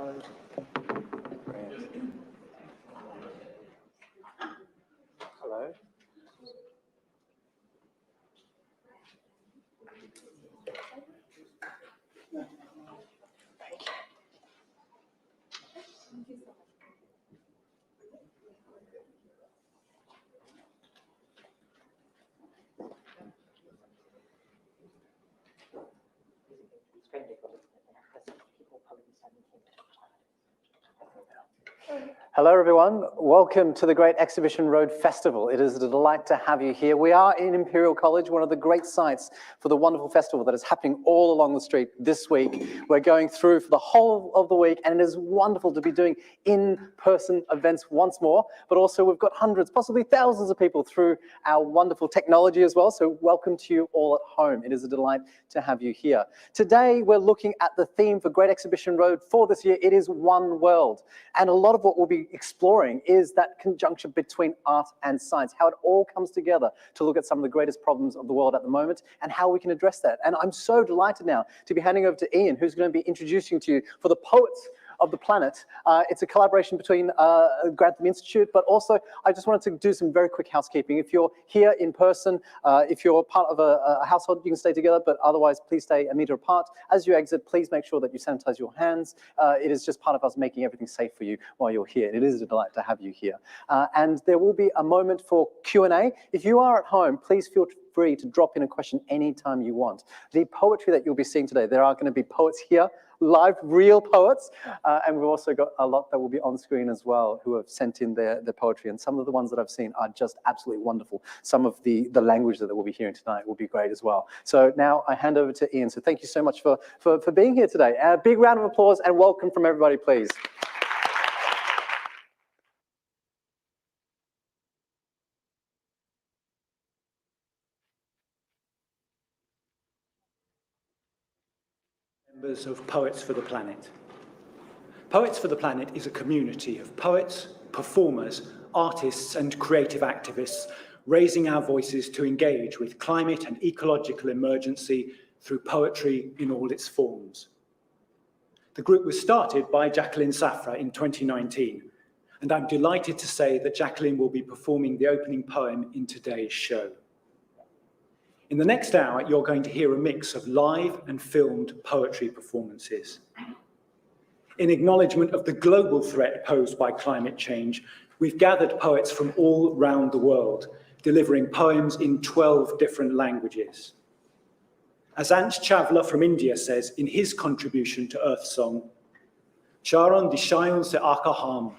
Road. Hello. Hello everyone, welcome to the Great Exhibition Road Festival. It is a delight to have you here. We are in Imperial College, one of the great sites for the wonderful festival that is happening all along the street this week. We're going through for the whole of the week, and it is wonderful to be doing in-person events once more, but also we've got hundreds, possibly thousands of people through our wonderful technology as well, so welcome to you all at home. It is a delight to have you here. Today we're looking at the theme for Great Exhibition Road for this year. It is One World, and a lot of what we'll be exploring is that conjunction between art and science, how it all comes together to look at some of the greatest problems of the world at the moment and how we can address that. And I'm so delighted now to be handing over to Ian, who's going to be introducing to you for the Poets of the Planet. It's a collaboration between Grantham Institute, but also I just wanted to do some very quick housekeeping. If you're here in person, if you're part of a household, you can stay together, but otherwise please stay a meter apart. As you exit, please make sure that you sanitize your hands. It is just part of us making everything safe for you while you're here. It is a delight to have you here. And there will be a moment for Q&A. If you are at home, please feel free to drop in a question anytime you want. The poetry that you'll be seeing today, there are going to be poets here, live, real poets, and we've also got a lot that will be on screen as well who have sent in their poetry, and some of the ones that I've seen are just absolutely wonderful. Some of the language that we'll be hearing tonight will be great as well. So now I hand over to Ian. So thank you so much for being here today. A big round of applause and welcome from everybody, please. Members of Poets for the Planet. Poets for the Planet is a community of poets, performers, artists and creative activists raising our voices to engage with climate and ecological emergency through poetry in all its forms. The group was started by Jacqueline Safra in 2019, and I'm delighted to say that Jacqueline will be performing the opening poem in today's show. In the next hour, you're going to hear a mix of live and filmed poetry performances. In acknowledgement of the global threat posed by climate change, we've gathered poets from all around the world, delivering poems in 12 different languages. As Ansh Chawla from India says in his contribution to Earthsong, Charon Dishayon se Akaham,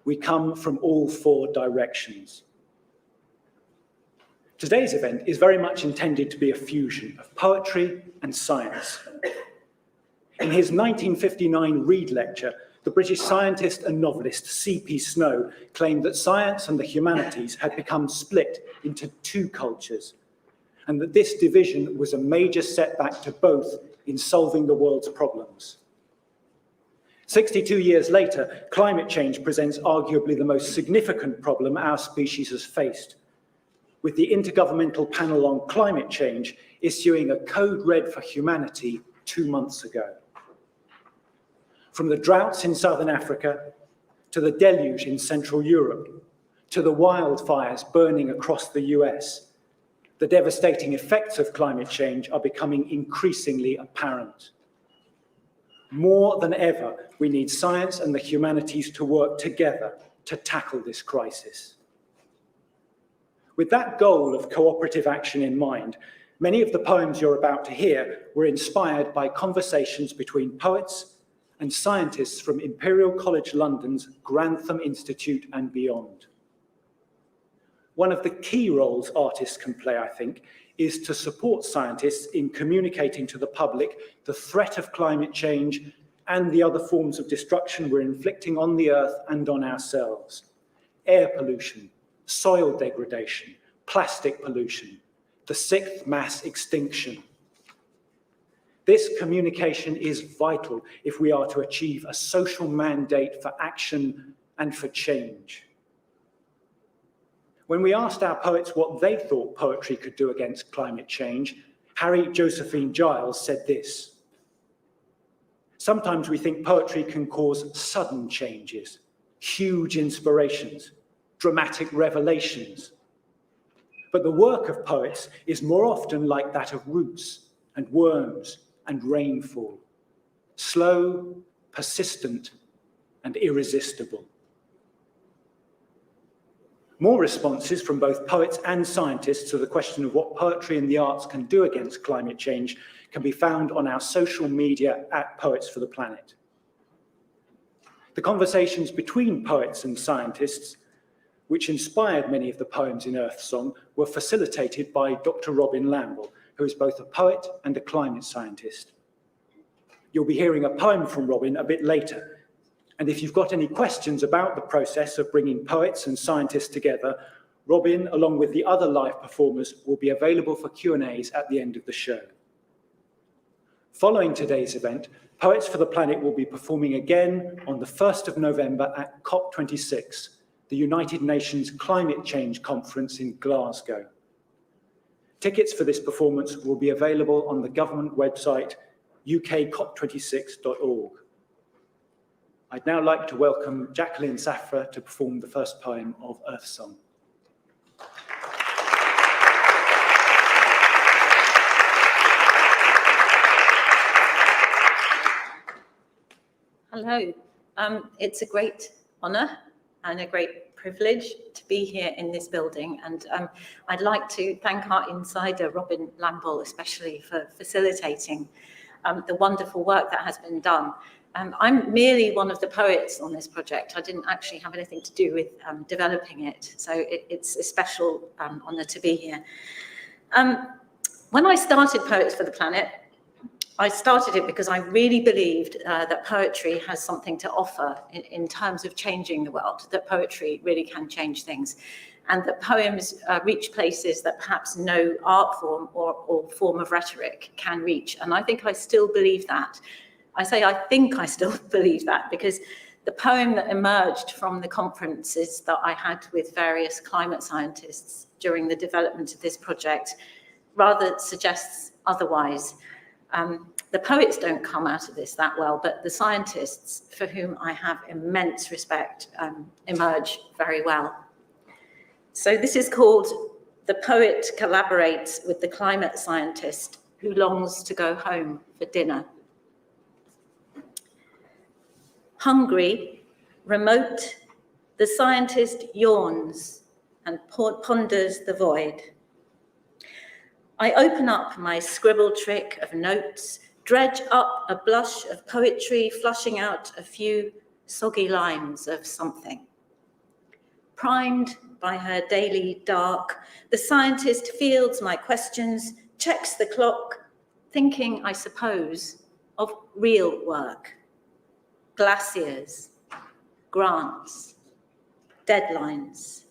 we come from all four directions. Today's event is very much intended to be a fusion of poetry and science. In his 1959 Reed Lecture, the British scientist and novelist C.P. Snow claimed that science and the humanities had become split into two cultures, and that this division was a major setback to both in solving the world's problems. 62 years later, climate change presents arguably the most significant problem our species has faced, with the Intergovernmental Panel on Climate Change issuing a code red for humanity 2 months ago. From the droughts in southern Africa, to the deluge in Central Europe, to the wildfires burning across the US, the devastating effects of climate change are becoming increasingly apparent. More than ever, we need science and the humanities to work together to tackle this crisis. With that goal of cooperative action in mind, many of the poems you're about to hear were inspired by conversations between poets and scientists from Imperial College London's Grantham Institute and beyond. One of the key roles artists can play, I think, is to support scientists in communicating to the public the threat of climate change and the other forms of destruction we're inflicting on the Earth and on ourselves. Air pollution, soil degradation, plastic pollution, the sixth mass extinction. This communication is vital if we are to achieve a social mandate for action and for change. When we asked our poets what they thought poetry could do against climate change, Harry Josephine Giles said this: Sometimes we think poetry can cause sudden changes, huge inspirations, dramatic revelations. But the work of poets is more often like that of roots and worms and rainfall, slow, persistent, and irresistible. More responses from both poets and scientists to the question of what poetry and the arts can do against climate change can be found on our social media at Poets for the Planet. The conversations between poets and scientists, which inspired many of the poems in Earthsong, were facilitated by Dr. Robin Lamble, who is both a poet and a climate scientist. You'll be hearing a poem from Robin a bit later, and if you've got any questions about the process of bringing poets and scientists together, Robin, along with the other live performers, will be available for Q&As at the end of the show. Following today's event, Poets for the Planet will be performing again on the 1st of November at COP26, the United Nations Climate Change Conference in Glasgow. Tickets for this performance will be available on the government website ukcop26.org. I'd now like to welcome Jacqueline Safra to perform the first poem of Earthsong. Hello, it's a great honour and a great privilege to be here in this building, and I'd like to thank our insider Robin Lamble especially for facilitating the wonderful work that has been done. I'm merely one of the poets on this project. I didn't actually have anything to do with developing it, so it's a special honour to be here. When I started Poets for the Planet, I started it because I really believed that poetry has something to offer in terms of changing the world, that poetry really can change things, and that poems reach places that perhaps no art form or form of rhetoric can reach. And I think I still believe that. I say I think I still believe that because the poem that emerged from the conferences that I had with various climate scientists during the development of this project rather suggests otherwise. The poets don't come out of this that well, but the scientists, for whom I have immense respect, emerge very well. So this is called The Poet Collaborates with the Climate Scientist Who Longs to Go Home for Dinner. Hungry, remote, the scientist yawns and ponders the void. I open up my scribble trick of notes, dredge up a blush of poetry, flushing out a few soggy lines of something. Primed by her daily dark, the scientist fields my questions, checks the clock, thinking, I suppose, of real work. Glaciers, grants, deadlines.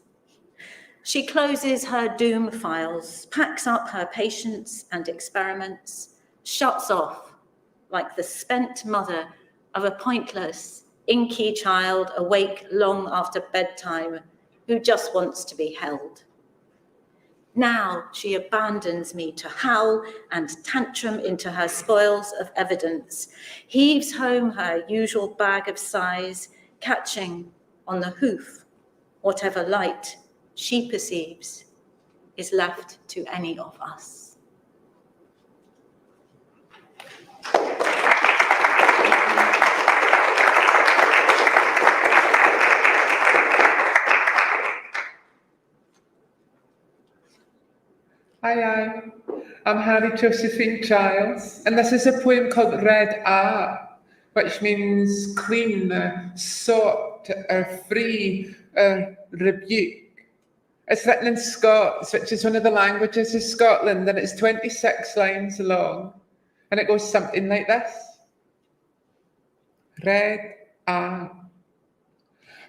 She closes her doom files, packs up her patients and experiments, shuts off like the spent mother of a pointless, inky child awake long after bedtime who just wants to be held. Now she abandons me to howl and tantrum into her spoils of evidence, heaves home her usual bag of sighs, catching on the hoof whatever light she perceives is left to any of us. Hi, I'm Harry Josephine Giles, and this is a poem called Red Art, which means clean, sought, or free, or rebuke. It's written in Scots, which is one of the languages of Scotland, and it's 26 lines long, and it goes something like this. Red Art.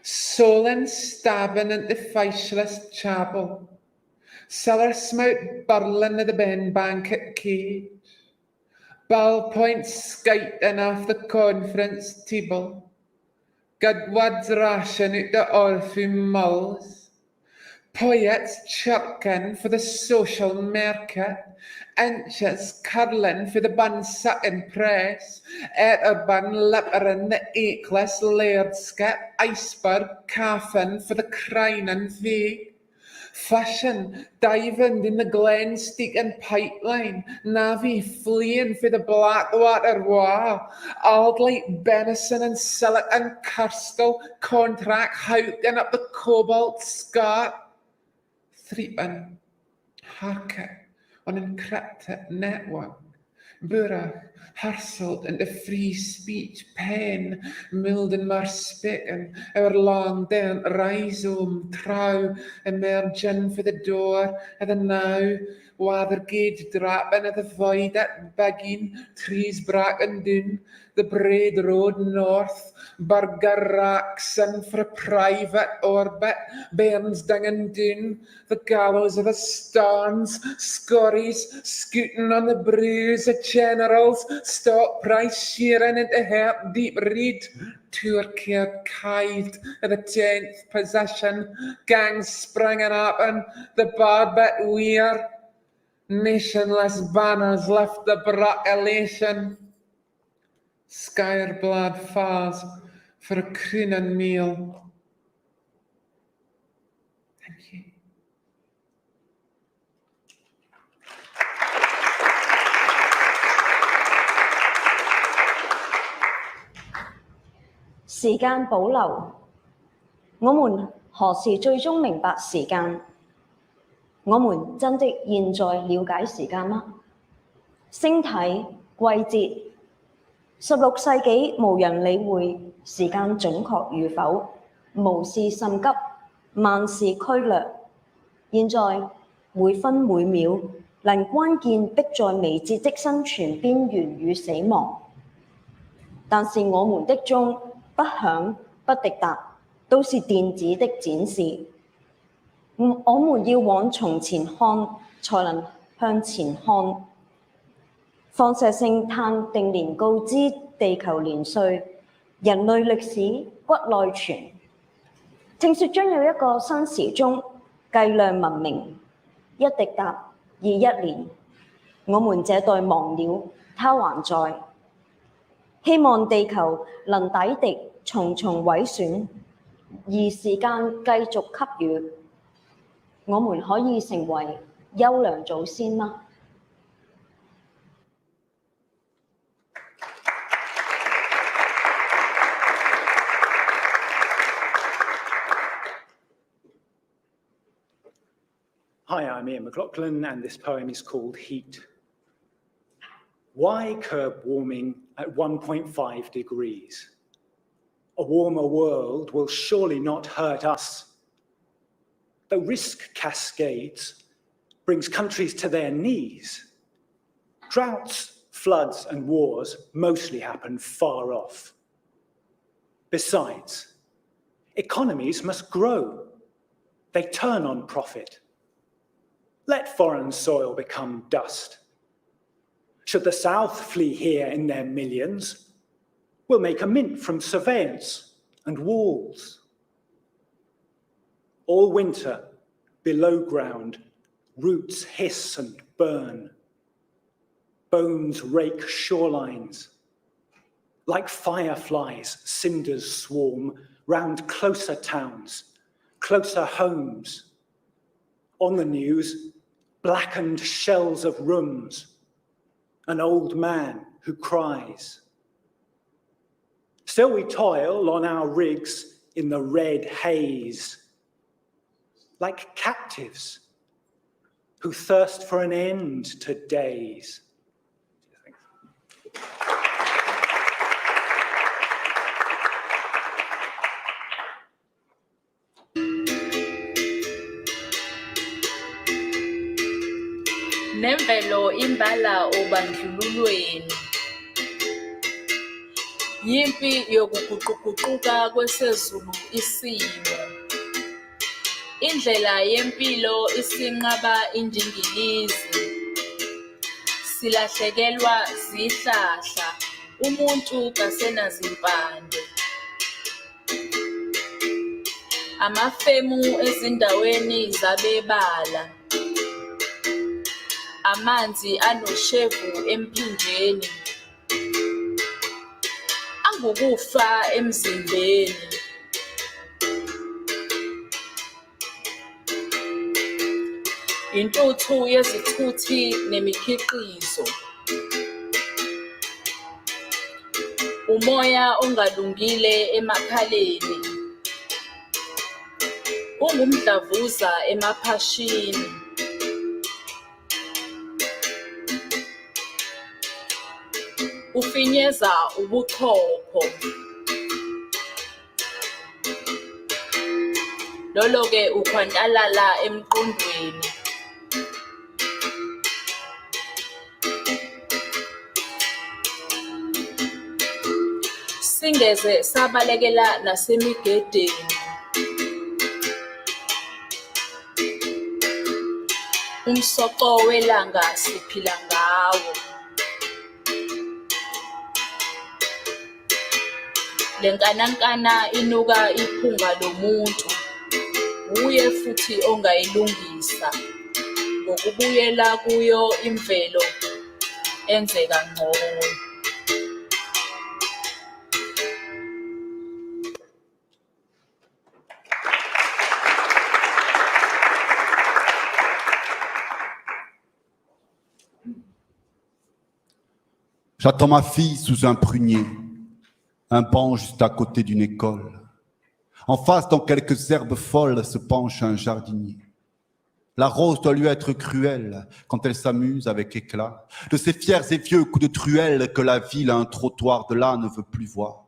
Solon stabbing into facialist chapel. Cellar smout burling of the Ben Bank at Cage. Ballpoint skiting off the conference table. Good words ration out the Orpheum mulls. Poets chirken for the social market, inches curling for the bun-sucking press, bun lippering the acheless lairdskip, iceberg coffin for the crying fee. Fashion diving in the Glen-Steakin pipeline, navvy fleeing for the Blackwater War, Aldlight Benison and Silicon Crystal contract howking up the Cobalt Scar. Threepin, Harker on encrypted network, Burach, hurtled into free speech pen, milden maar spikken, our long down rhizome, trow, emerging for the door, and the now, Watergate dropping at the void at Beggin, trees bracken down, the braid road north, Burger Raxon for a private orbit, Bairns dinging down, the gallows of the stones, scorries, scooting on the bruise of generals, stock price shearing into heart deep reed, tour cared kithed at the 10th position, gangs springing up and the barbet weir, nationless banners left the broccolation, Skyrblood falls for a crooning meal. Thank you.時間保留，我們何時最終明白時間？我們真的現在了解時間嗎？星體、季節，16世紀無人理會時間準確與否，無事甚急，萬事俱略。現在每分每秒，能關鍵迫在眉睫的生存邊緣與死亡。但是我們的鐘不響不滴答，都是電子的展示。我們要往從前看，才能向前看。放射性碳定年告知地球年歲，人類歷史骨內存。聽說將有一個新時鐘計量文明，一滴答21年。我們這代忘了，它還在。希望地球能抵敵重重毀損，而時間繼續給予。我們可以成為優良祖先嗎？Hi, I'm Ian McLaughlin, and this poem is called Heat. Why curb warming at 1.5 degrees? A warmer world will surely not hurt us. The risk cascades brings countries to their knees. Droughts, floods, and wars mostly happen far off. Besides, economies must grow. They turn on profit. Let foreign soil become dust. Should the South flee here in their millions, we'll make a mint from surveillance and walls. All winter, below ground, roots hiss and burn. Bones rake shorelines. Like fireflies, cinders swarm round closer towns, closer homes. On the news, blackened shells of rooms, an old man who cries. Still we toil on our rigs in the red haze, like captives who thirst for an end to days. Nemvelo imbala obandlululweni. Yimpi yokuguquguquka kwesezulu isimo. Indlela yempilo isinqaba indingilizi. Silahlekelwa zihlahla, umuntu kasenazimpande. amafemu ezindaweni zabebala, amanzi anoshevu emphinjeni, angukufa emzimbeni. Intuthu yezithuthi nemikhiqizo, umoya ongalungile emakhaleni, ungumdlavuza emaphashini, ufinyeza ubuchopho. Lolo-ke ukhwantalala emqondweni. Singeze sabalekela nasemigedeni, umsoco welanga siphila ngawo. Lenkanankana inuka iphunga lomuntu, uye futhi ongayilungisa, ngokubuyela kuyo imvelo enze kangcono. J'attends ma fille sous un prunier, un banc juste à côté d'une école. En face, dans quelques herbes folles, se penche un jardinier. La rose doit lui être cruelle quand elle s'amuse avec éclat de ces fiers et vieux coups de truelle que la ville à un trottoir de là ne veut plus voir.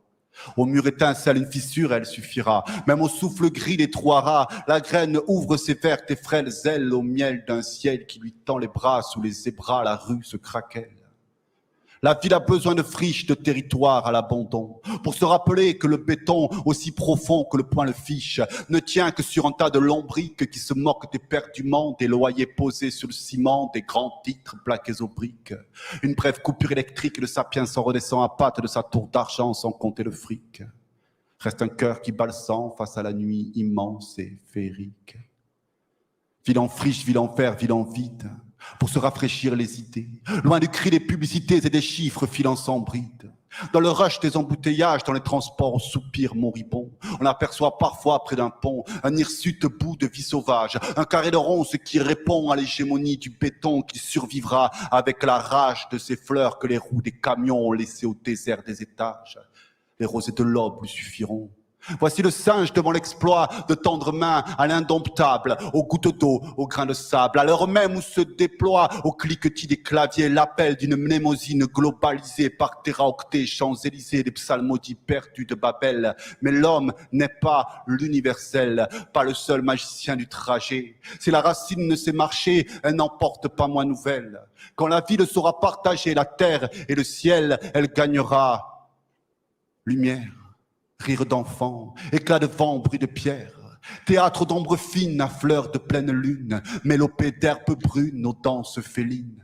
Au mur étincelle une fissure, elle suffira. Même au souffle gris des trois rats, la graine ouvre ses vertes et frêles ailes au miel d'un ciel qui lui tend les bras. Sous les zébras, la rue se craquelle. La ville a besoin de friches, de territoires à l'abandon, pour se rappeler que le béton, aussi profond que le poing le fiche, ne tient que sur un tas de lombriques qui se moquent éperdument des loyers posés sur le ciment, des grands titres plaqués aux briques. Une brève coupure électrique, le sapiens s'en redescend à pattes de sa tour d'argent sans compter le fric. Reste un cœur qui bat le sang face à la nuit immense et féerique. Ville en friche, ville en fer, ville en vide, pour se rafraîchir les idées, loin du cri des publicités et des chiffres filant sans bride. Dans le rush des embouteillages, dans les transports au soupir moribond, on aperçoit parfois près d'un pont un hirsute bout de vie sauvage, un carré de ronce qui répond à l'hégémonie du béton qui survivra avec la rage de ces fleurs que les roues des camions ont laissées au désert des étages. Les rosées de l'aube lui suffiront. Voici le singe devant l'exploit de tendre main à l'indomptable, aux gouttes d'eau, aux grains de sable, à l'heure même où se déploie au cliquetis des claviers l'appel d'une mnémosine globalisée par téraoctets, Champs-Élysées, des psalmodies perdus de Babel. Mais l'homme n'est pas l'universel, pas le seul magicien du trajet. Si la racine ne sait marcher, elle n'en porte pas moins nouvelle. Quand la ville saura partager la terre et le ciel, elle gagnera lumière. Rire d'enfants, éclat de vent, bruit de pierre, théâtre d'ombre fine à fleurs de pleine lune, mélopée d'herbes brunes aux danses félines,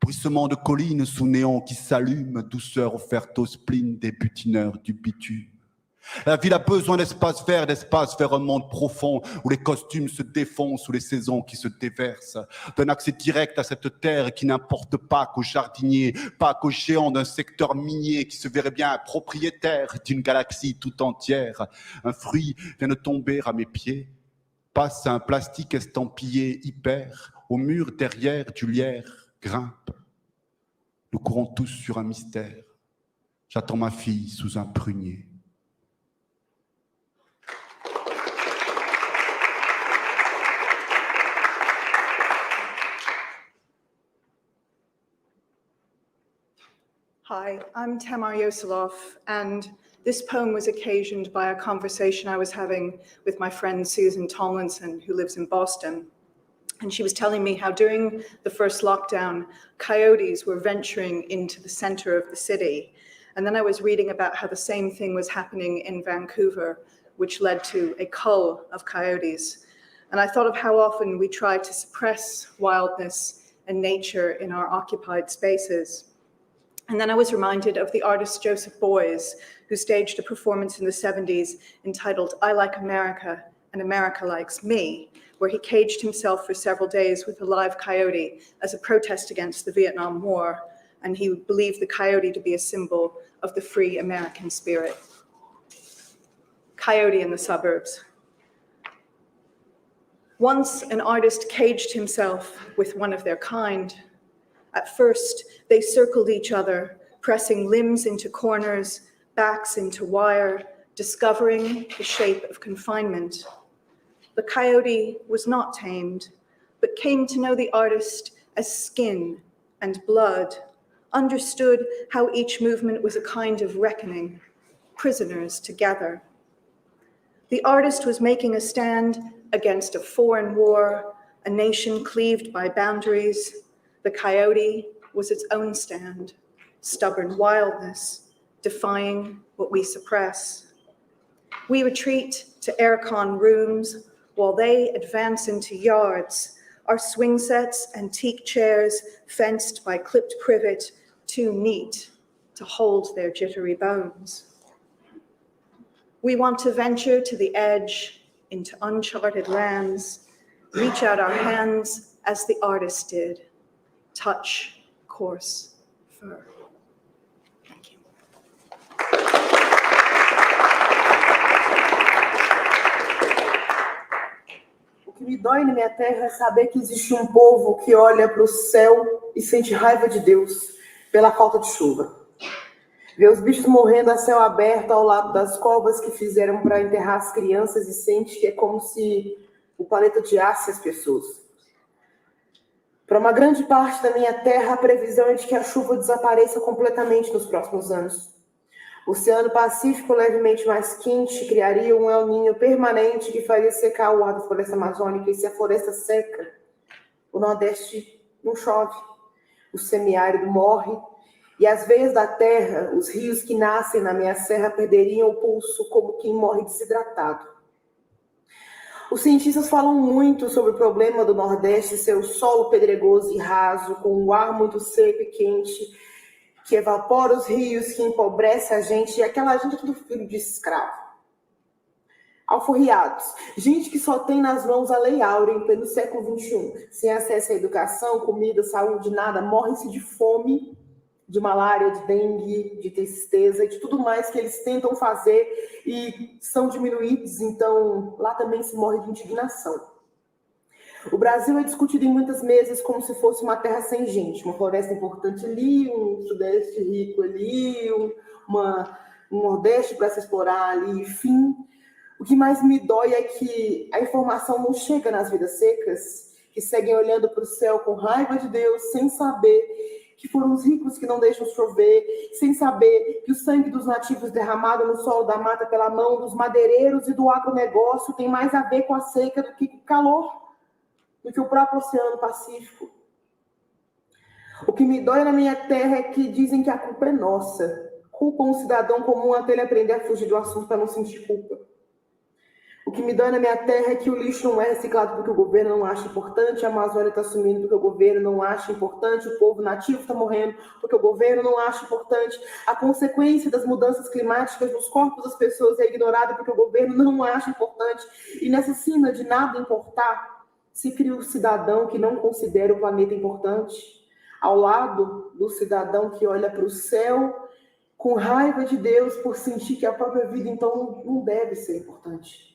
bruissement de collines sous néon qui s'allument, douceur offerte au spleen des butineurs du bitume. La ville a besoin d'espace vert un monde profond où les costumes se défont sous les saisons qui se déversent, d'un accès direct à cette terre qui n'importe pas qu'aux jardiniers, pas qu'aux géants d'un secteur minier qui se verrait bien propriétaire d'une galaxie tout entière. Un fruit vient de tomber à mes pieds, passe un plastique estampillé hyper, au mur derrière du lierre grimpe. Nous courons tous sur un mystère. J'attends ma fille sous un prunier. Hi, I'm Tamar Yoselov, and this poem was occasioned by a conversation I was having with my friend Susan Tomlinson, who lives in Boston. And she was telling me how during the first lockdown, coyotes were venturing into the center of the city. And then I was reading about how the same thing was happening in Vancouver, which led to a cull of coyotes. And I thought of how often we try to suppress wildness and nature in our occupied spaces. And then I was reminded of the artist Joseph Beuys, who staged a performance in the 70s entitled I Like America, and America Likes Me, where he caged himself for several days with a live coyote as a protest against the Vietnam War, and he believed the coyote to be a symbol of the free American spirit. Coyote in the suburbs. Once an artist caged himself with one of their kind. At first, they circled each other, pressing limbs into corners, backs into wire, discovering the shape of confinement. The coyote was not tamed, but came to know the artist as skin and blood, understood how each movement was a kind of reckoning, prisoners together. The artist was making a stand against a foreign war, a nation cleaved by boundaries. The coyote was its own stand, stubborn wildness, defying what we suppress. We retreat to aircon rooms while they advance into yards, our swing sets, antique chairs fenced by clipped privet, too neat to hold their jittery bones. We want to venture to the edge, into uncharted lands, reach out our hands as the artist did, touch coarse fur. Thank you. O que me dói na minha terra é saber que existe um povo que olha para o céu e sente raiva de Deus pela falta de chuva. Ver os bichos morrendo a céu aberto ao lado das covas que fizeram para enterrar as crianças e sente que é como se o planeta odiasse as pessoas. Para uma grande parte da minha terra, a previsão é de que a chuva desapareça completamente nos próximos anos. O Oceano Pacífico, levemente mais quente, criaria um El Niño permanente que faria secar o ar da floresta amazônica. E se a floresta seca, o Nordeste não chove, o semiárido morre, e as veias da terra, os rios que nascem na minha serra perderiam o pulso como quem morre desidratado. Os cientistas falam muito sobre o problema do Nordeste ser o solo pedregoso e raso, com um ar muito seco e quente, que evapora os rios, que empobrece a gente, e aquela gente é tudo filho de escravo. Alforriados, gente que só tem nas mãos a Lei Áurea em pleno século XXI, sem acesso à educação, comida, saúde, nada, morrem-se de fome, de malária, de dengue, de tristeza e de tudo mais que eles tentam fazer e são diminuídos, então lá também se morre de indignação. O Brasil é discutido em muitas mesas como se fosse uma terra sem gente, uma floresta importante ali, um sudeste rico ali, um nordeste para se explorar ali, enfim. O que mais me dói é que a informação não chega nas vidas secas, que seguem olhando para o céu com raiva de Deus, sem saber que foram os ricos que não deixam chover, sem saber que o sangue dos nativos derramado no solo da mata pela mão dos madeireiros e do agronegócio tem mais a ver com a seca do que com o calor, do que o próprio Oceano Pacífico. O que me dói na minha terra é que dizem que a culpa é nossa. Culpam um cidadão comum até ele aprender a fugir do assunto para não sentir culpa. O que me dói na minha terra é que o lixo não é reciclado porque o governo não acha importante, a Amazônia está sumindo porque o governo não acha importante, o povo nativo está morrendo porque o governo não acha importante, a consequência das mudanças climáticas nos corpos das pessoas é ignorada porque o governo não acha importante, e nessa cena de nada importar, se cria um cidadão que não considera o planeta importante, ao lado do cidadão que olha para o céu com raiva de Deus por sentir que a própria vida então não deve ser importante.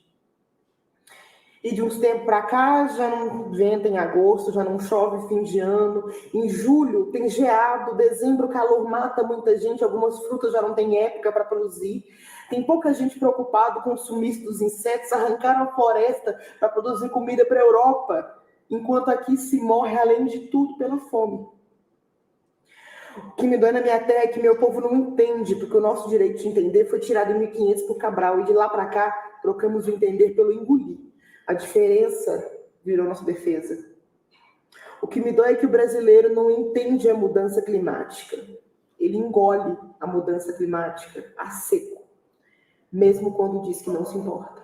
E de uns tempos para cá, já não venta em agosto, já não chove fim de ano. Em julho tem geado, dezembro o calor mata muita gente, algumas frutas já não têm época para produzir. Tem pouca gente preocupada com o sumiço dos insetos, arrancaram a floresta para produzir comida para a Europa, enquanto aqui se morre, além de tudo, pela fome. O que me dói na minha terra é que meu povo não entende, porque o nosso direito de entender foi tirado em 1500 por Cabral, e de lá para cá trocamos o entender pelo engolir. A diferença virou nossa defesa. O que me dói é que o brasileiro não entende a mudança climática. Ele engole a mudança climática a seco, mesmo quando diz que não se importa.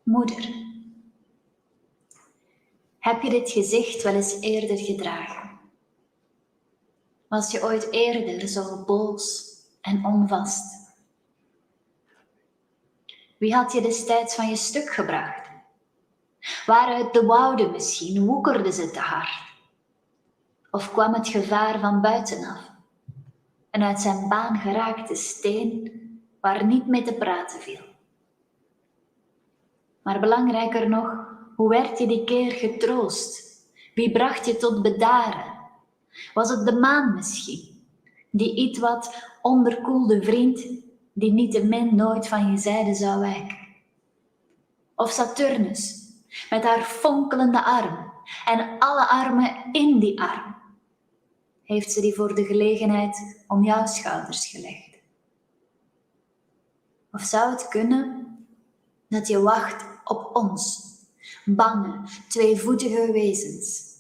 Mudar. Heb je dit gezicht wel eens eerder gedragen? Was je ooit eerder zo boos en onvast? Wie had je destijds van je stuk gebracht? Waaruit de wouden misschien woekerden ze te hard? Of kwam het gevaar van buitenaf? Een uit zijn baan geraakte steen waar niet mee te praten viel. Maar belangrijker nog, hoe werd je die keer getroost? Wie bracht je tot bedaren? Was het de maan misschien? Die ietwat onderkoelde vriend, die niettemin nooit van je zijde zou wijken? Of Saturnus, met haar fonkelende arm en alle armen in die arm? Heeft ze die voor de gelegenheid om jouw schouders gelegd? Of zou het kunnen dat je wacht op ons, bange, tweevoetige wezens,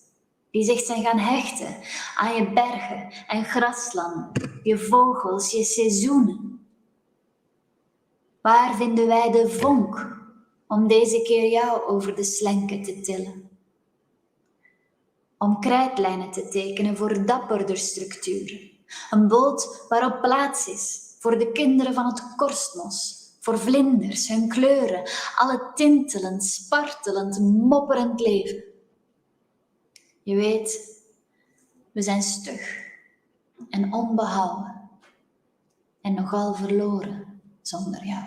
die zich zijn gaan hechten aan je bergen en graslanden, je vogels, je seizoenen? Waar vinden wij de vonk om deze keer jou over de slenken te tillen? Om krijtlijnen te tekenen voor dapperder structuren. Een boot waarop plaats is voor de kinderen van het korstmos, voor vlinders, hun kleuren, alle tintelend, spartelend, mopperend leven. Je weet, we zijn stug en onbehouden en nogal verloren zonder jou.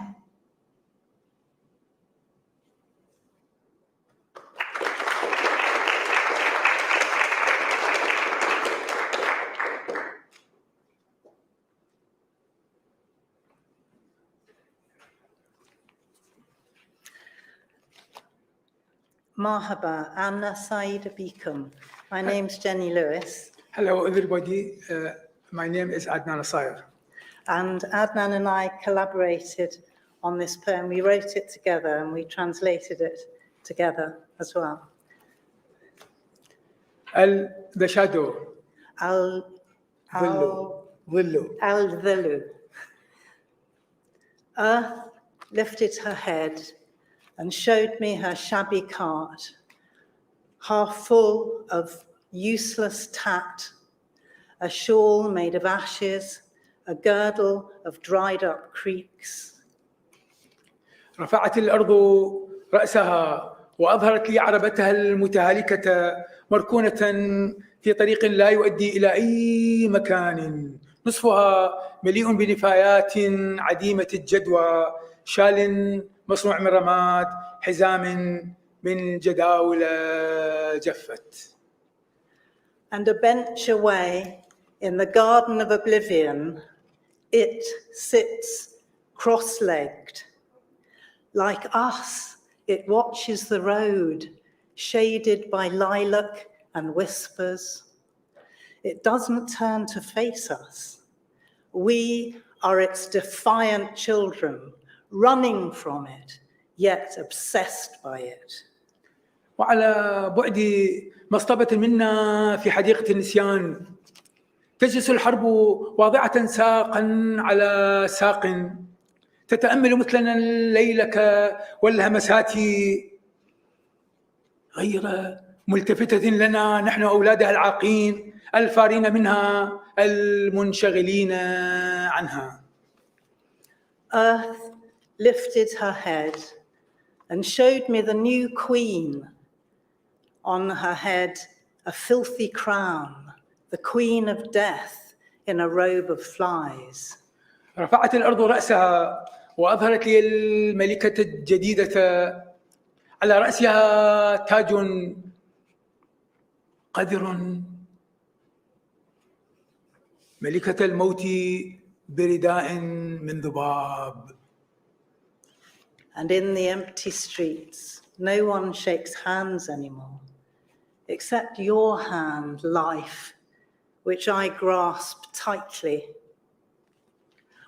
Marhaba, Anna Saida Beacom. My name's Jenny Lewis. Hello, everybody. My name is Adnan Asayr. And Adnan and I collaborated on this poem. We wrote it together and we translated it together as well. The shadow. Al-Dhillu. Earth lifted her head and showed me her shabby cart, half full of useless tat, a shawl made of ashes, a girdle of dried up creeks. رفعت الأرض رأسها وأظهرت لي عربتها المتهالكة مركونة في طريق لا يؤدي إلى أي مكان، نصفها مليء بنفايات عديمة الجدوى، شال مصنوع من رماد، حزام من جداول جفت. And a bench away in the garden of oblivion, it sits cross-legged. Like us, it watches the road, shaded by lilac and whispers. It doesn't turn to face us. We are its defiant children, running from it, yet obsessed by it. وعلى بعد مصطبة منا في حديقة النسيان تجلس الحرب واضعة ساقا على ساق، تتأمل مثلنا الليلك والهمسات غير ملتفتة لنا نحن أولادها العاقين الفارين منها المنشغلين عنها. Earth lifted her head and showed me the new queen. On her head, a filthy crown, the queen of death in a robe of flies. رفعت الأرض رأسها وأظهرت لي الملكة الجديدة، على رأسها تاج قذر، ملكة الموت برداء من ذباب. And in the empty streets, no one shakes hands anymore, except your hand, life, which I grasp tightly.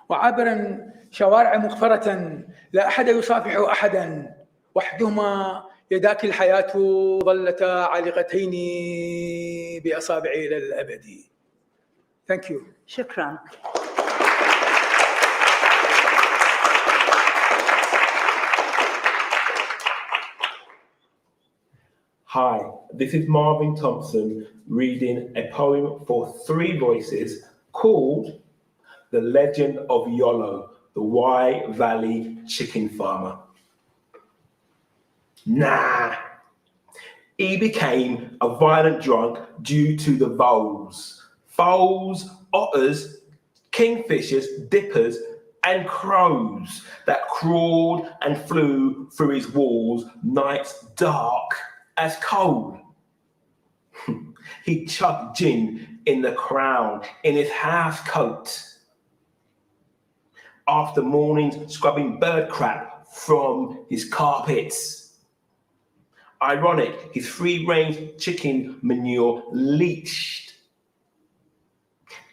وعابرا شوارع مغفرة لا أحد يصافح أحدا، وحدهما يداك الحياة ظلتا عالقتين بأصابعي إلى الأبد. Thank you. شكرا. Hi, this is Marvin Thompson reading a poem for 3 voices called The Legend of Yolo, the Wye Valley Chicken Farmer. Nah, he became a violent drunk due to the voles. Foals, otters, kingfishers, dippers, and crows that crawled and flew through his walls, nights dark as coal. He chucked gin in the crown in his house coat. After mornings scrubbing bird crap from his carpets. Ironic, his free-range chicken manure leached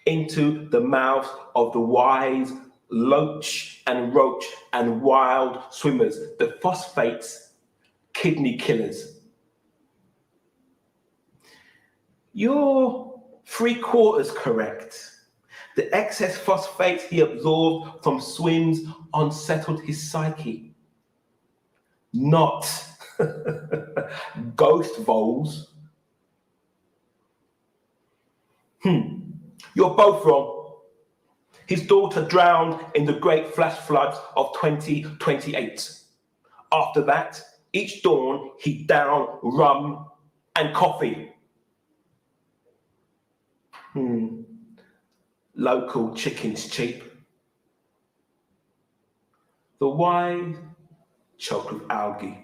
into the mouths of the wise loach and roach and wild swimmers, the phosphates, kidney killers. You're 3/4 correct. The excess phosphates he absorbed from swims unsettled his psyche. Not ghost voles. You're both wrong. His daughter drowned in the great flash floods of 2028. After that, each dawn he downed rum and coffee. Local chicken's cheap. The wine choked with algae.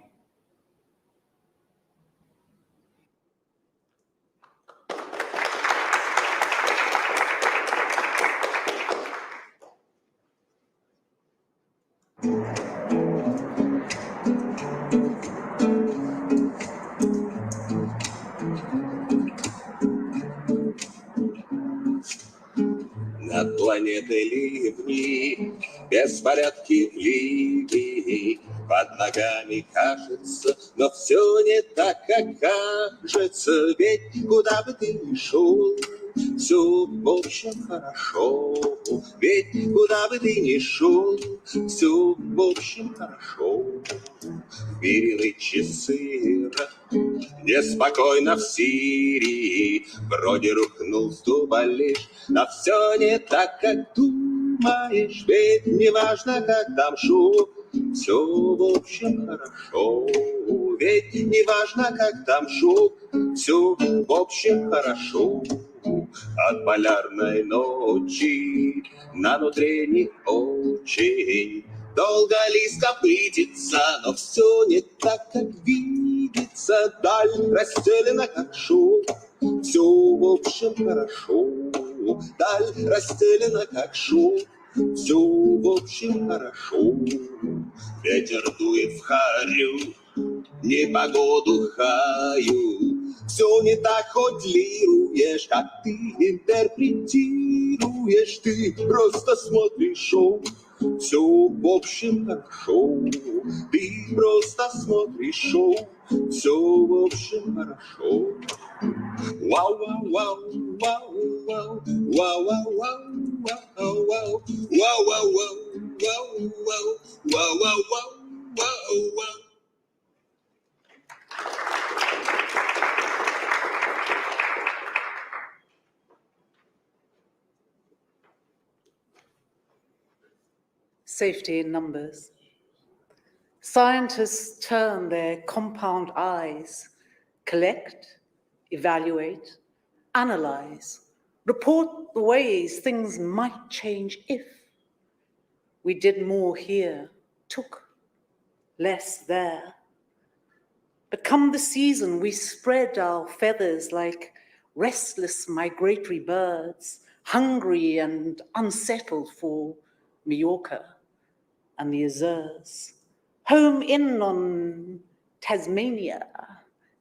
Над планетой ливни, беспорядки в Ливии, под ногами кажется, но все не так, как кажется, ведь куда бы ты ни шел, все в общем хорошо, ведь куда бы ты ни шел, все в общем хорошо. Впереди часы, неспокойно в Сирии, вроде рухнул с дуба лишь, но все не так, как думаешь, ведь не важно, как там шум, все в общем хорошо, ведь не важно, как там шум, все в общем хорошо. От полярной ночи на нутре не очень долго лист копытится, но все не так, как видится, даль расстелена, как шелк, все в общем хорошо, даль расстелена, как шелк, все в общем хорошо. Ветер дует в харю, непогоду хаю, все не так, хоть лируешь, как ты интерпретируешь, ты просто смотришь шоу. Все в общем хорошо, ты просто смотришь шоу, все в общем хорошо. Вау, вау, вау, вау, вау, вау, вау, вау, вау, вау, вау, вау, вау, вау, вау, вау, вау. Safety in numbers. Scientists turn their compound eyes, collect, evaluate, analyze, report the ways things might change if we did more here, took less there. But come the season, we spread our feathers like restless migratory birds, hungry and unsettled for Mallorca and the Azores, home in on Tasmania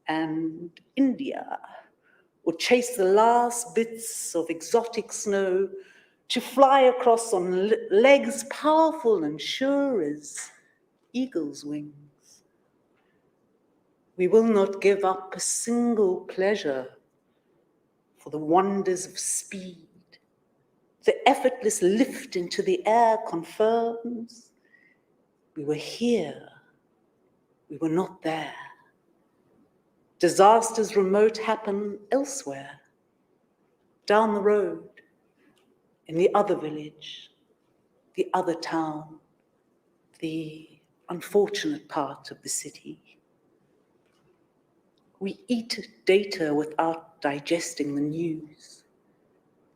and India, or chase the last bits of exotic snow to fly across on legs powerful and sure as eagle's wings. We will not give up a single pleasure for the wonders of speed. The effortless lift into the air confirms we were here, we were not there. Disasters remote happen elsewhere, down the road, in the other village, the other town, the unfortunate part of the city. We eat data without digesting the news,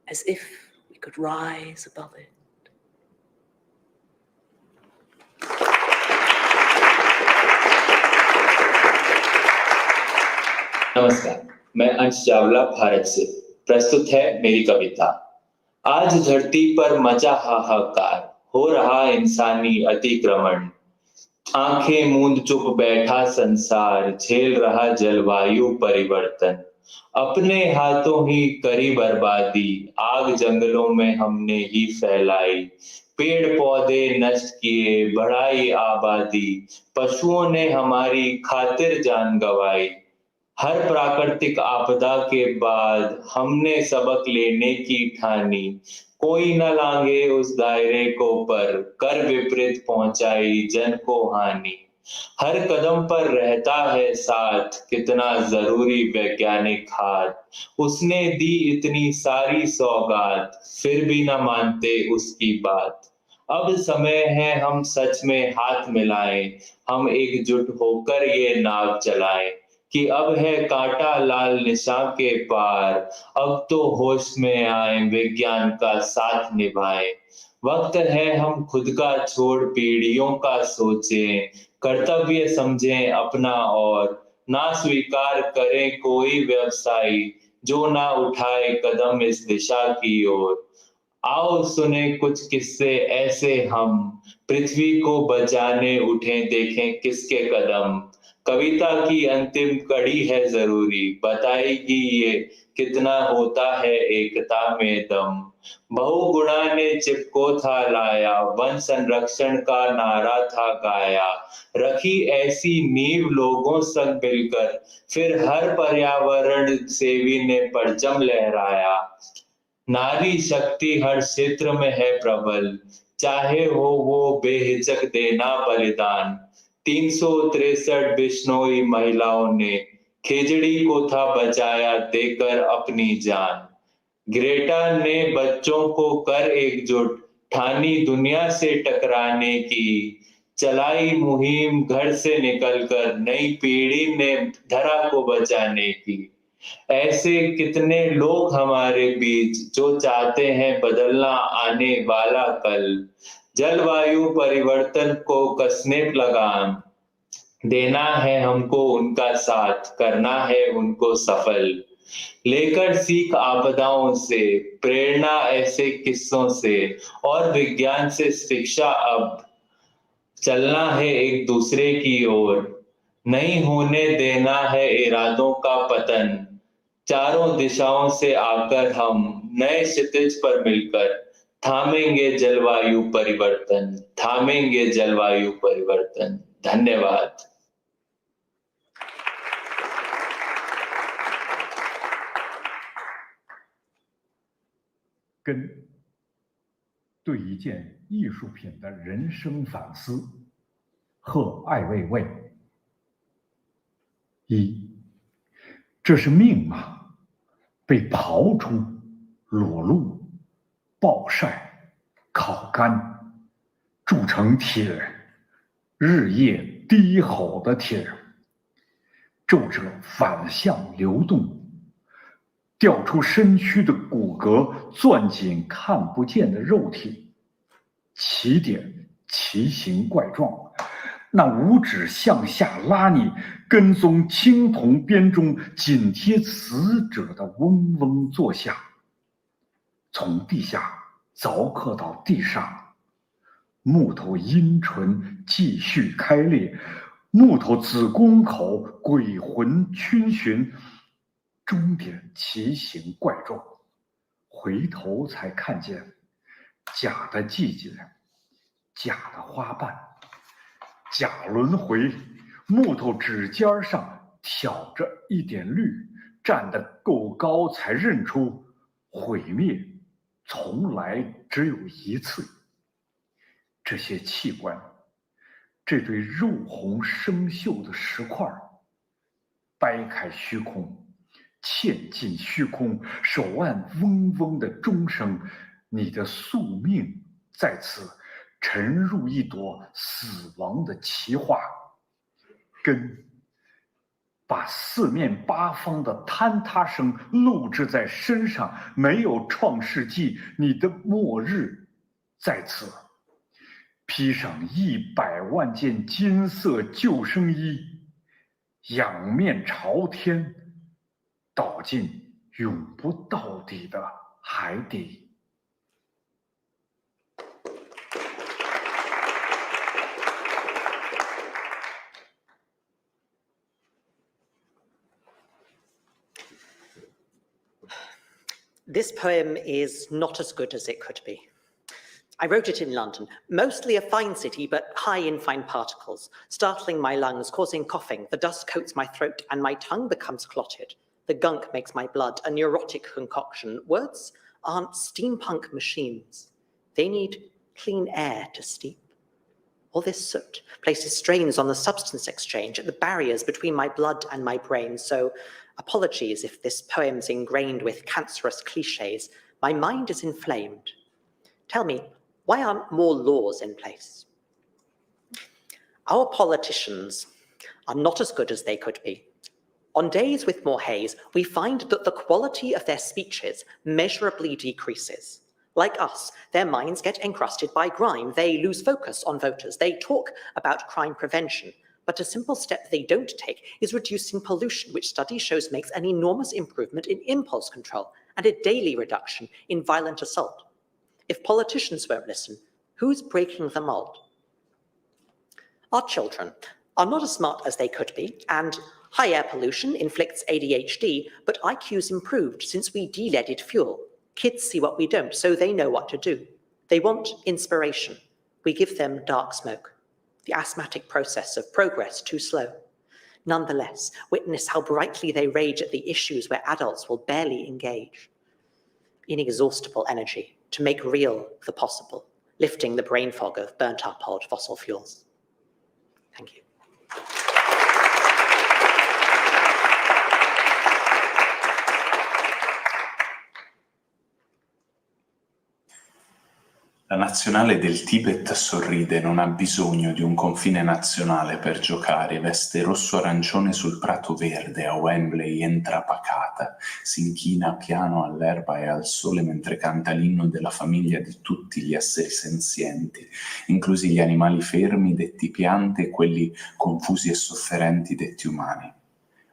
as if we could rise above it. नमस्कार, मैं अंश चावला भारत से। प्रस्तुत है मेरी कविता। आज धरती पर मचा हाहाकार, हो रहा इंसानी अतिक्रमण। आंखें मूंद चुप बैठा संसार, झेल रहा जलवायु परिवर्तन। अपने हाथों ही करी बर्बादी, आग जंगलों में हमने ही फैलाई। पेड़ पौधे नष्ट किए, बढ़ाई आबादी, पशुओं ने हमारी खातिर जान गंवाई। हर प्राकृतिक आपदा के बाद हमने सबक लेने की ठानी। कोई न लांघे उस दायरे को पर, कर विपरीत पहुंचाई जन को हानि। हर कदम पर रहता है साथ, कितना जरूरी वैज्ञानिक हाथ। उसने दी इतनी सारी सौगात, फिर भी न मानते उसकी बात। अब समय है हम सच में हाथ मिलाएं, हम एकजुट होकर ये नाव चलाएं। कि अब है कांटा लाल निशान के पार, अब तो होश में आए, विज्ञान का साथ निभाएं। वक्त है हम खुद का छोड़ पीढ़ियों का सोचें, कर्तव्य समझें अपना और ना स्वीकार करें कोई व्यवसायी जो ना उठाए कदम इस दिशा की ओर। आओ सुने कुछ किस्से ऐसे हम, पृथ्वी को बचाने उठें देखें किसके कदम। कविता की अंतिम कड़ी है जरूरी, बताएगी ये कितना होता है एकता में दम। बहुगुणा ने चिपको था लाया, वन संरक्षण का नारा था गाया। रखी ऐसी नींव लोगों संग मिलकर, फिर हर पर्यावरण सेवी ने परचम लहराया। नारी शक्ति हर क्षेत्र में है प्रबल, चाहे हो वो बेहिचक देना बलिदान। 363 बिश्नोई महिलाओं ने खिचड़ी को था बचाया देकर अपनी जान। ग्रेटा ने बच्चों को कर एकजुट, ठानी दुनिया से टकराने की। चलाई मुहिम घर से निकलकर, नई पीढ़ी ने धरा को बचाने की। ऐसे कितने लोग हमारे बीच जो चाहते हैं बदलना आने वाला कल। जलवायु परिवर्तन को कसने लगाम, देना है हमको उनका साथ, करना है उनको सफल। लेकर सीख आपदाओं से, प्रेरणा ऐसे किस्सों से और विज्ञान से शिक्षा, अब चलना है एक दूसरे की ओर। नहीं होने देना है इरादों का पतन। चारों दिशाओं से आकर हम नए क्षितिज पर मिलकर थामेंगे जलवायु परिवर्तन, थामेंगे जलवायु परिवर्तन। धन्यवाद।跟对一件艺术品的人生反思和爱慰问。一，这是命啊，被刨出、裸露、暴晒、烤干，铸成铁，日夜低吼的铁，皱着反向流动。掉出身躯的骨骼，攥紧看不见的肉体，起点奇形怪状，那五指向下拉你，跟踪青铜边中紧贴死者的嗡嗡作响，从地下凿刻到地上，木头阴唇继续开裂，木头子宫口鬼魂逡巡。终点奇形怪状，回头才看见假的季节，假的花瓣，假轮回。木头指尖上挑着一点绿，站得够高才认出毁灭从来只有一次。这些器官，这堆肉红生锈的石块，掰开虚空，嵌进虚空，手按嗡嗡的钟声，你的宿命在此沉入一朵死亡的奇花，根把四面八方的坍塌声录制在身上，没有创世纪，你的末日在此。披上100万件金色救生衣，仰面朝天，倒进永不到底的海底。This poem is not as good as it could be. I wrote it in London, mostly a fine city, but high in fine particles, startling my lungs, causing coughing. The dust coats my throat and my tongue becomes clotted. The gunk makes my blood a neurotic concoction. Words aren't steampunk machines. They need clean air to steep. All this soot places strains on the substance exchange, the barriers between my blood and my brain. So apologies if this poem's ingrained with cancerous cliches. My mind is inflamed. Tell me, why aren't more laws in place? Our politicians are not as good as they could be. On days with more haze, we find that the quality of their speeches measurably decreases. Like us, their minds get encrusted by grime. They lose focus on voters. They talk about crime prevention, but a simple step they don't take is reducing pollution, which study shows makes an enormous improvement in impulse control and a daily reduction in violent assault. If politicians won't listen, who's breaking the mold? Our children are not as smart as they could be, and high air pollution inflicts ADHD, but IQ's improved since we de-leaded fuel. Kids see what we don't, so they know what to do. They want inspiration. We give them dark smoke, the asthmatic process of progress too slow. Nonetheless, witness how brightly they rage at the issues where adults will barely engage. Inexhaustible energy to make real the possible, lifting the brain fog of burnt-up old fossil fuels. Thank you. La nazionale del Tibet sorride, non ha bisogno di un confine nazionale per giocare, veste rosso-arancione sul prato verde, a Wembley entra pacata, si inchina piano all'erba e al sole mentre canta l'inno della famiglia di tutti gli esseri senzienti, inclusi gli animali fermi detti piante e quelli confusi e sofferenti detti umani.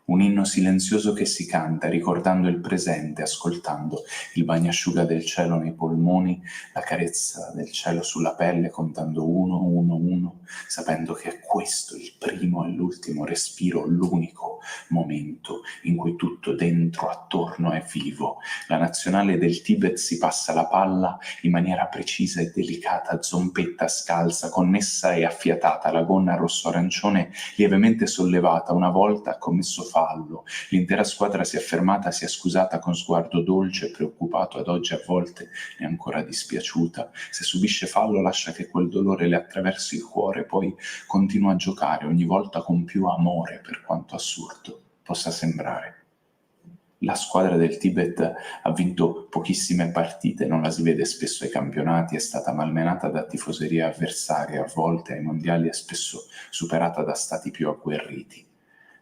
Un inno silenzioso che si canta, ricordando il presente, ascoltando il bagnasciuga del cielo nei polmoni, la carezza del cielo sulla pelle, contando 1, 1, 1, sapendo che è questo il primo e l'ultimo respiro, l'unico momento in cui tutto dentro, attorno è vivo. La nazionale del Tibet si passa la palla in maniera precisa e delicata, zompetta, scalza, connessa e affiatata, la gonna rosso-arancione lievemente sollevata, una volta ha commesso fallo. L'intera squadra si è fermata, si è scusata con sguardo dolce, preoccupato, ad oggi a volte è ancora dispiaciuta. Se subisce fallo lascia che quel dolore le attraversi il cuore, poi continua a giocare, ogni volta con più amore, per quanto assurdo possa sembrare. La squadra del Tibet ha vinto pochissime partite, non la si vede spesso ai campionati, è stata malmenata da tifoserie avversarie, a volte ai mondiali è spesso superata da stati più agguerriti.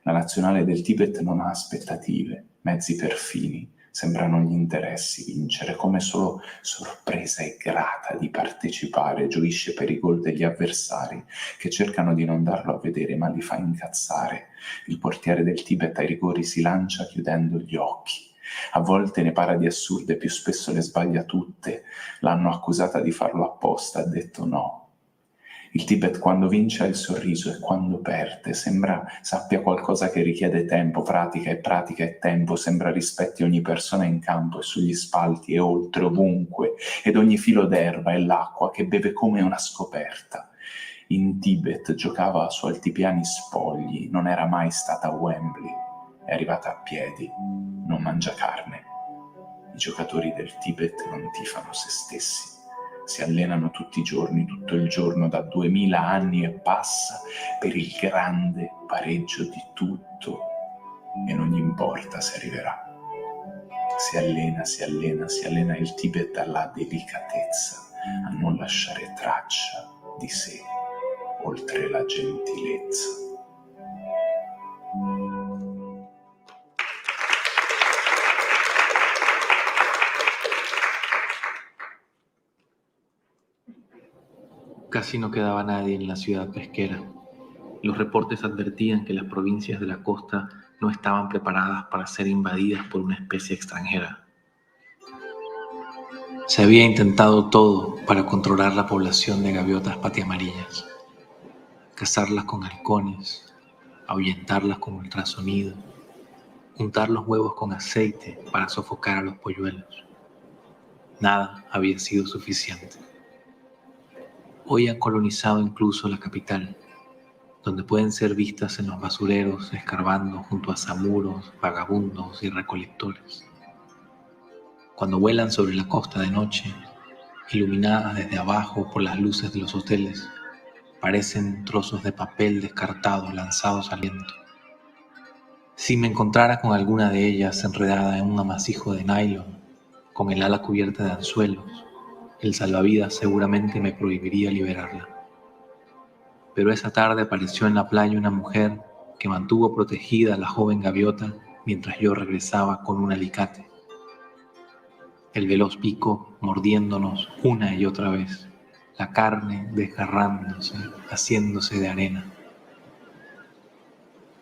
La nazionale del Tibet non ha aspettative, mezzi perfini, sembrano gli interessi vincere, come solo sorpresa e grata di partecipare, gioisce per i gol degli avversari, che cercano di non darlo a vedere ma li fa incazzare. Il portiere del Tibet ai rigori si lancia chiudendo gli occhi. A volte ne para di assurde, più spesso le sbaglia tutte. L'hanno accusata di farlo apposta, ha detto no. Il Tibet quando vince ha il sorriso e quando perde sembra sappia qualcosa che richiede tempo, pratica e tempo, sembra rispetti ogni persona in campo e sugli spalti e oltre ovunque, ed ogni filo d'erba e l'acqua che beve come una scoperta. In Tibet giocava su altipiani spogli, non era mai stata a Wembley, è arrivata a piedi, non mangia carne. I giocatori del Tibet non tifano se stessi. Si allenano tutti i giorni, tutto il giorno, da 2000 anni e passa, per il grande pareggio di tutto. e non gli importa se arriverà. Si allena, si allena, si allena il Tibet alla delicatezza, a non lasciare traccia di sé oltre la gentilezza. Casi no quedaba nadie en la ciudad pesquera. Los reportes advertían que las provincias de la costa no estaban preparadas para ser invadidas por una especie extranjera. Se había intentado todo para controlar la población de gaviotas patiamarillas, cazarlas con halcones, ahuyentarlas con ultrasonido, untar los huevos con aceite para sofocar a los polluelos. Nada había sido suficiente. Hoy han colonizado incluso la capital, donde pueden ser vistas en los basureros escarbando junto a zamuros, vagabundos y recolectores. Cuando vuelan sobre la costa de noche, iluminadas desde abajo por las luces de los hoteles, parecen trozos de papel descartado lanzados al viento. Si me encontrara con alguna de ellas enredada en un amasijo de nylon, con el ala cubierta de anzuelos, el salvavidas seguramente me prohibiría liberarla. Pero esa tarde apareció en la playa una mujer que mantuvo protegida a la joven gaviota mientras yo regresaba con un alicate. El veloz pico mordiéndonos una y otra vez, la carne desgarrándose, haciéndose de arena.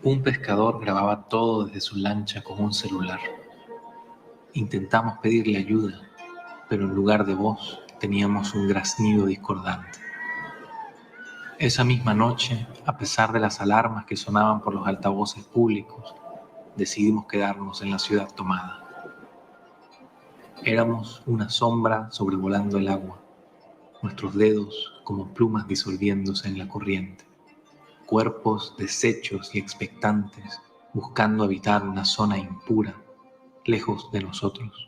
Un pescador grababa todo desde su lancha con un celular. Intentamos pedirle ayuda, pero en lugar de voz teníamos un graznido discordante. Esa misma noche, a pesar de las alarmas que sonaban por los altavoces públicos, decidimos quedarnos en la ciudad tomada. Éramos una sombra sobrevolando el agua, nuestros dedos como plumas disolviéndose en la corriente, cuerpos deshechos y expectantes buscando habitar una zona impura, lejos de nosotros.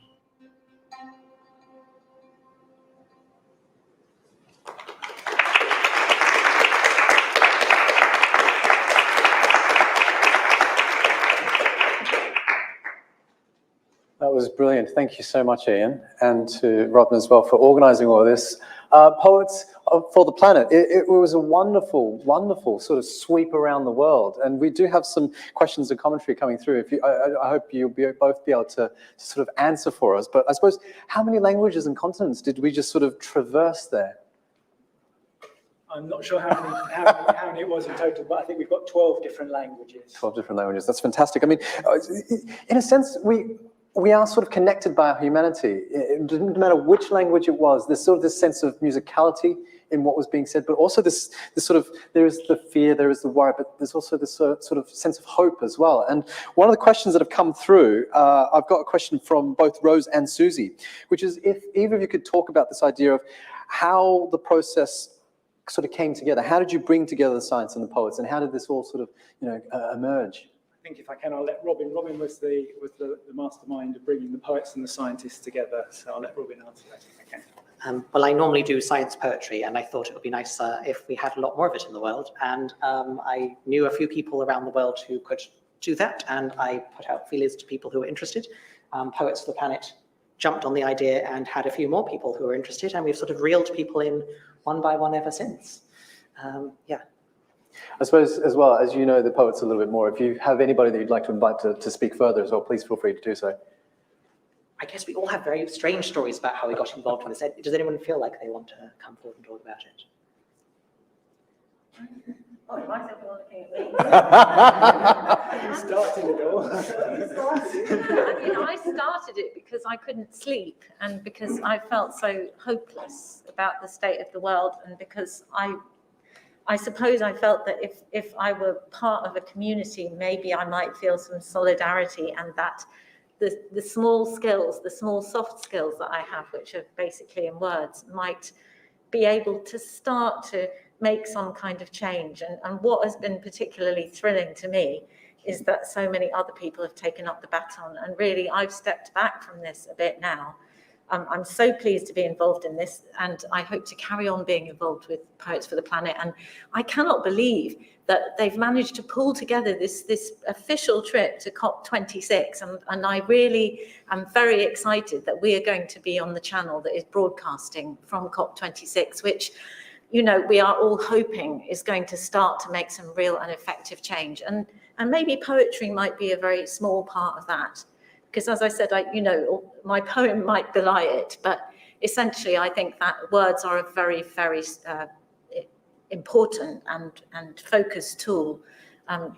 That was brilliant. Thank you so much, Ian, and to Robin as well for organising all of this. Poets for the Planet. It was a wonderful, wonderful sort of sweep around the world, and we do have some questions and commentary coming through. I hope you'll both be able to sort of answer for us. But I suppose, how many languages and continents did we just sort of traverse there? I'm not sure how many it was in total, but I think we've got 12 different languages. 12 different languages. That's fantastic. I mean, in a sense, we are sort of connected by our humanity. It didn't matter which language it was. There's sort of this sense of musicality in what was being said, but also this sort of, there is the fear, there is the worry, but there's also this sort of sense of hope as well. And one of the questions that have come through, I've got a question from both Rose and Susie, which is if either of you could talk about this idea of how the process sort of came together. How did you bring together the science and the poets, and how did this all sort of, emerge? I think if I can, I'll let Robin. Robin was the mastermind of bringing the poets and the scientists together, so I'll let Robin answer that if I can. Well, I normally do science poetry, and I thought it would be nice if we had a lot more of it in the world. And I knew a few people around the world who could do that, and I put out feelers to people who were interested. Poets for the Planet jumped on the idea and had a few more people who were interested, and we've sort of reeled people in one by one ever since. Yeah. I suppose, as well, as you know the poets a little bit more, if you have anybody that you'd like to invite to speak further as well, please feel free to do so. I guess we all have very strange stories about how we got involved in this. Does anyone feel like they want to come forward and talk about it? Oh, you might have been looking at me. You started it all. I started it because I couldn't sleep, and because I felt so hopeless about the state of the world, and because I suppose I felt that if I were part of a community, maybe I might feel some solidarity, and that the small skills, the small soft skills that I have, which are basically in words, might be able to start to make some kind of change. And what has been particularly thrilling to me is that so many other people have taken up the baton, and really I've stepped back from this a bit now. I'm so pleased to be involved in this, and I hope to carry on being involved with Poets for the Planet. And I cannot believe that they've managed to pull together this official trip to COP26. And I really am very excited that we are going to be on the channel that is broadcasting from COP26, which, you know, we are all hoping is going to start to make some real and effective change. And maybe poetry might be a very small part of that. Because as I said, you know, my poem might belie it, but essentially I think that words are a very, very important and focused tool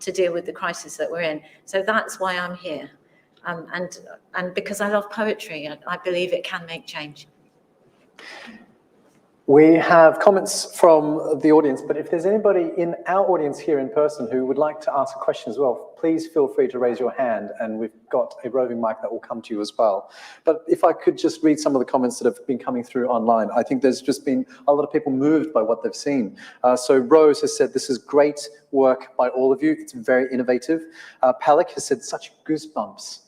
to deal with the crisis that we're in. So that's why I'm here. And because I love poetry, I believe it can make change. We have comments from the audience, but if there's anybody in our audience here in person who would like to ask a question as well, please feel free to raise your hand, and we've got a roving mic that will come to you as well. But if I could just read some of the comments that have been coming through online. I think there's just been a lot of people moved by what they've seen. So Rose has said, this is great work by all of you. It's very innovative. Palik has said, such goosebumps.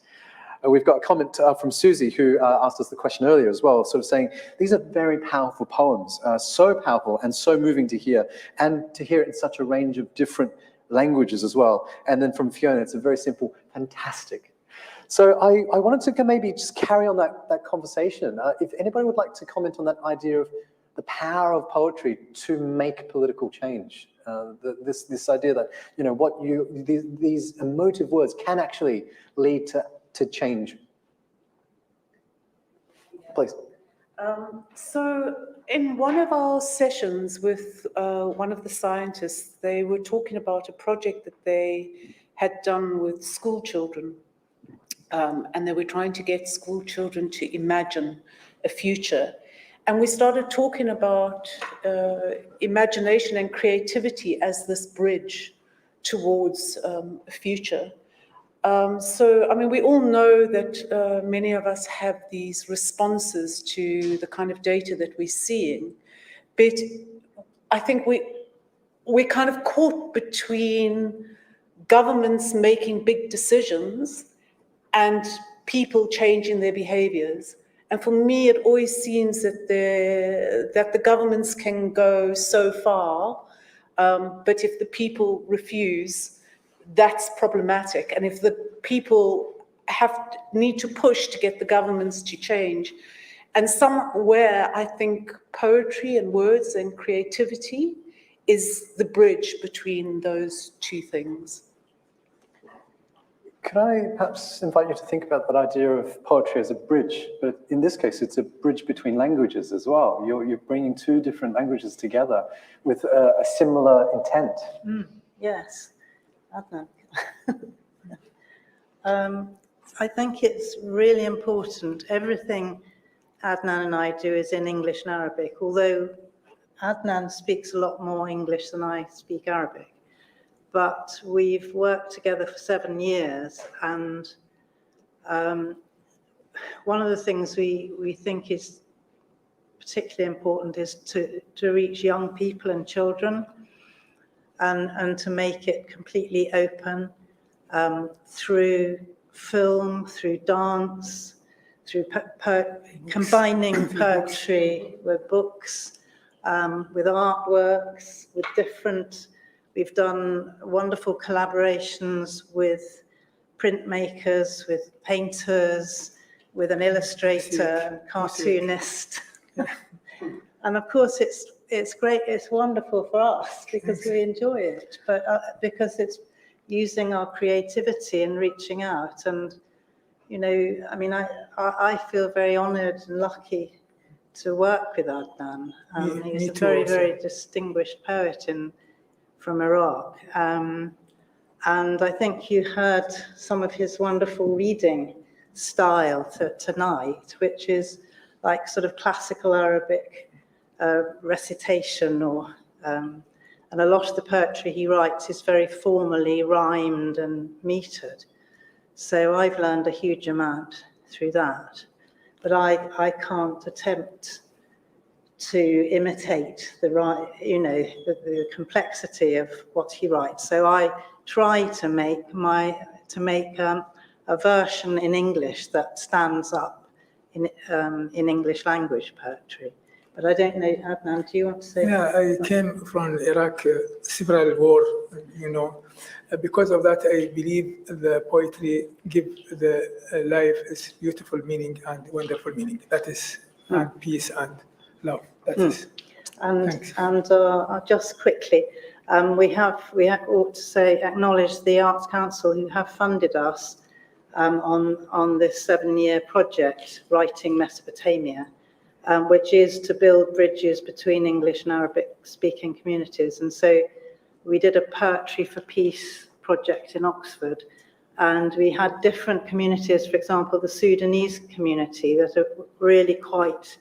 We've got a comment from Susie, who asked us the question earlier as well, sort of saying, these are very powerful poems, so powerful and so moving to hear, and to hear it in such a range of different languages as well. And then from Fiona, it's a very simple, fantastic. So I wanted to maybe just carry on that conversation. If anybody would like to comment on that idea of the power of poetry to make political change. This idea that, you know, these emotive words can actually lead to change. Please. So in one of our sessions with one of the scientists, they were talking about a project that they had done with school children. And they were trying to get school children to imagine a future. And we started talking about imagination and creativity as this bridge towards a future. So, I mean, we all know that many of us have these responses to the kind of data that we're seeing, but I think we're kind of caught between governments making big decisions and people changing their behaviors. And for me, it always seems that the governments can go so far, but if the people refuse, that's problematic. And if the people need to push to get the governments to change, and somewhere I think poetry and words and creativity is the bridge between those two things. Could I perhaps invite you to think about that idea of poetry as a bridge, but in this case, it's a bridge between languages as well. You're bringing two different languages together with a similar intent. Yes. Adnan. I think it's really important. Everything Adnan and I do is in English and Arabic, although Adnan speaks a lot more English than I speak Arabic. But we've worked together for 7 years, and one of the things we think is particularly important is to reach young people and children, and to make it completely open through film, through dance, through combining poetry with books, with artworks, with different. We've done wonderful collaborations with printmakers, with painters, with an illustrator and cartoonist. And of course, it's great, it's wonderful for us because we enjoy it, but because it's using our creativity and reaching out. And, you know, I mean, I feel very honored and lucky to work with Adnan. He's a very, very distinguished poet from Iraq. And I think you heard some of his wonderful reading style tonight, which is like sort of classical Arabic recitation, and a lot of the poetry he writes is very formally rhymed and metered. So I've learned a huge amount through that, but I can't attempt to imitate the complexity of what he writes. So I try to make a version in English that stands up in English language poetry. But I don't know, Adnan, do you want to say? Yeah, I came from Iraq, several war, because of that, I believe the poetry give the life is beautiful meaning and wonderful meaning. That is and peace and love. That is. And just quickly, we ought to say acknowledge the Arts Council who have funded us on this 7-year project, Writing Mesopotamia, which is to build bridges between English and Arabic-speaking communities. And so we did a Poetry for Peace project in Oxford, and we had different communities, for example, the Sudanese community that are really quite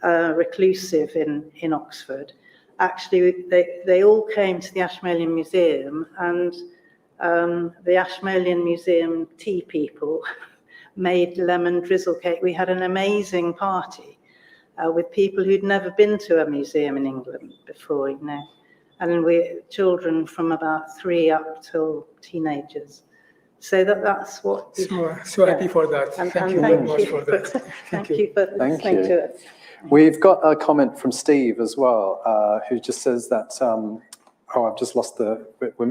reclusive in Oxford. Actually, they all came to the Ashmolean Museum, and the Ashmolean Museum tea people made lemon drizzle cake. We had an amazing party with people who'd never been to a museum in England before, and we're children from about 3 up till teenagers. So that's what. So happy for that. Thank you very much for that. Thank you for listening to us. We've got a comment from Steve as well, who just says that. I've just lost we're